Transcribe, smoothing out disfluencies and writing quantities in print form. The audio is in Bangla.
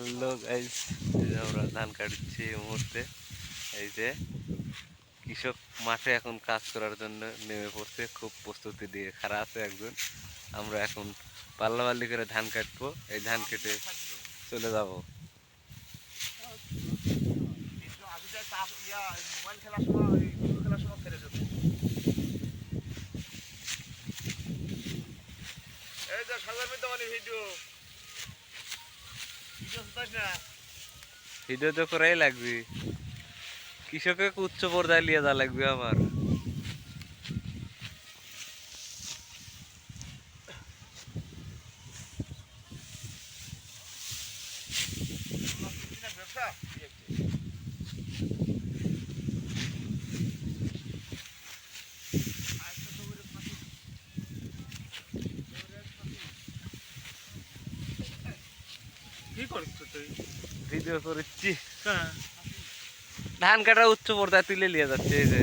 হ্যালো গাইস, আমরা ধান কাটছি এই মুহূর্তে। এই যে কৃষক মাঠে এখন কাজ করার জন্য নেমে পড়ছে, খুব প্রস্তুতি দিয়ে খাড়া আছে একজন। আমরা এখন পাল্লাপাল্লি করে ধান কাটবো, এই ধান কেটে চলে যাব। ভিডিও তো করাই লাগবে, কৃষককে উচ্চ পর্যায়ে নিয়ে যা লাগবে আমার। ভিডিও করছি, ধান কাটা উচ্চ পর্যায়ে তুলে নিয়ে যাচ্ছে। এই যে